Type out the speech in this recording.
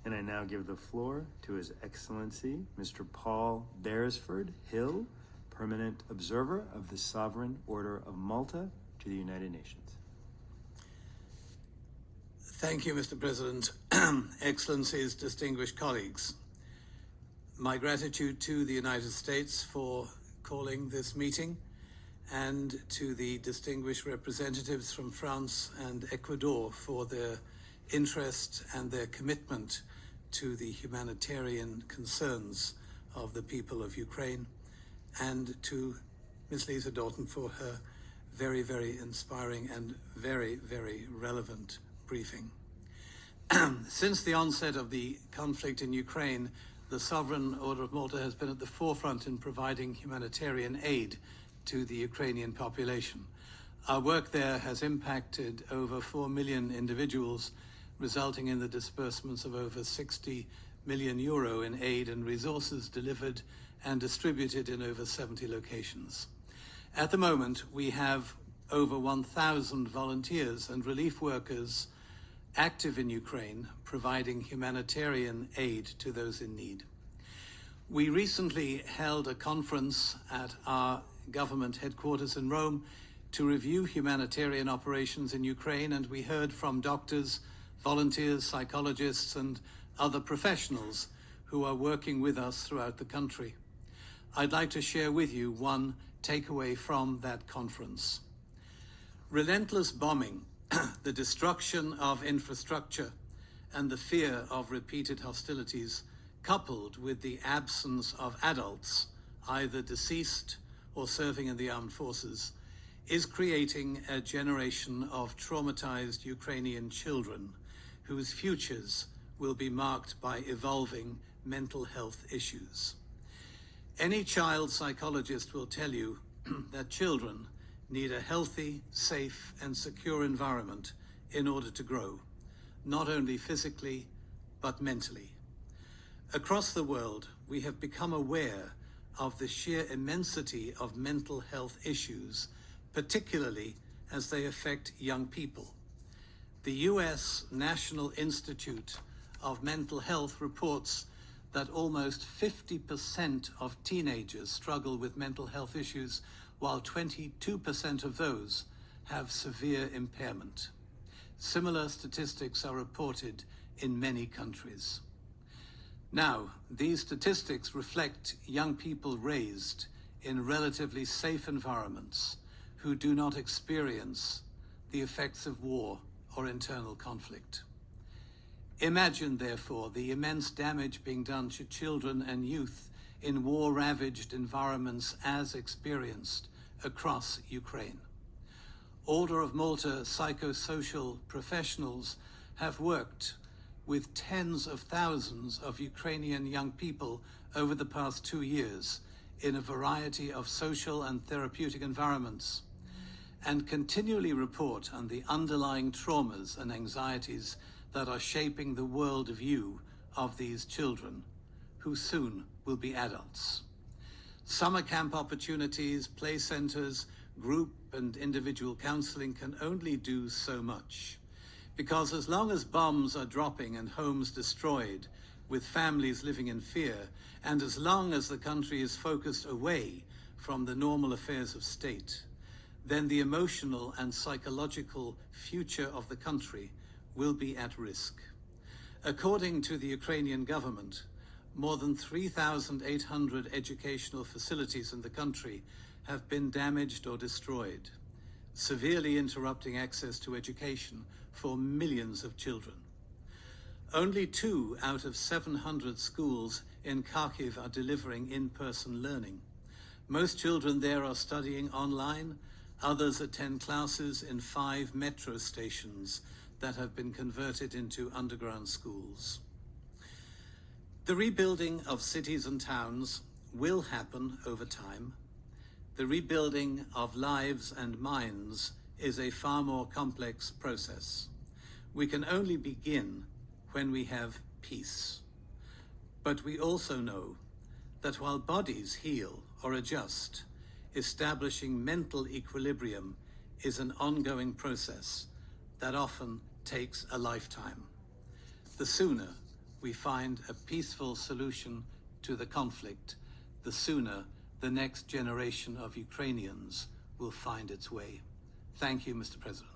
And I now give the floor to His Excellency, Mr. Paul Beresford-Hill, Permanent Observer of the Sovereign Order of Malta to the United Nations. Thank you, Mr. President. Excellencies, distinguished colleagues. My gratitude to the United States for calling this meeting, and to the distinguished representatives from France and Ecuador for their interest and their commitment to the humanitarian concerns of the people of Ukraine, and to Ms. Lisa Doughton for her very, very inspiring and very, very relevant briefing. Since the onset of the conflict in Ukraine, the Sovereign Order of Malta has been at the forefront in providing humanitarian aid to the Ukrainian population. Our work there has impacted over 4 million individuals, resulting in the disbursements of over 60 million euro in aid and resources delivered and distributed in over 70 locations. At the moment, we have over 1,000 volunteers and relief workers active in Ukraine, providing humanitarian aid to those in need. We recently held a conference at our government headquarters in Rome to review humanitarian operations in Ukraine, and we heard from doctors, volunteers, psychologists, and other professionals who are working with us throughout the country. I'd like to share with you one takeaway from that conference. Relentless bombing, the destruction of infrastructure, and the fear of repeated hostilities, coupled with the absence of adults, either deceased or serving in the armed forces, is creating a generation of traumatized Ukrainian children whose futures will be marked by evolving mental health issues. Any child psychologist will tell you that children need a healthy, safe, and secure environment in order to grow, not only physically, but mentally. Across the world, we have become aware of the sheer immensity of mental health issues, particularly as they affect young people. The U.S. National Institute of Mental Health reports that almost 50% of teenagers struggle with mental health issues, while 22% of those have severe impairment. Similar statistics are reported in many countries. Now, these statistics reflect young people raised in relatively safe environments who do not experience the effects of war or internal conflict. Imagine, therefore, the immense damage being done to children and youth in war-ravaged environments as experienced across Ukraine. Order of Malta psychosocial professionals have worked with tens of thousands of Ukrainian young people over the past 2 years in a variety of social and therapeutic environments, and continually report on the underlying traumas and anxieties that are shaping the worldview of these children, who soon will be adults. Summer camp opportunities, play centers, group and individual counseling can only do so much, because as long as bombs are dropping and homes destroyed, with families living in fear, and as long as the country is focused away from the normal affairs of state, then the emotional and psychological future of the country will be at risk. According to the Ukrainian government, more than 3,800 educational facilities in the country have been damaged or destroyed, severely interrupting access to education for millions of children. Only 2 out of 700 schools in Kharkiv are delivering in-person learning. Most children there are studying online. Others attend classes in 5 metro stations that have been converted into underground schools. The rebuilding of cities and towns will happen over time. The rebuilding of lives and minds is a far more complex process. We can only begin when we have peace. But we also know that while bodies heal or adjust, establishing mental equilibrium is an ongoing process that often takes a lifetime. The sooner we find a peaceful solution to the conflict, the sooner the next generation of Ukrainians will find its way. Thank you, Mr. President.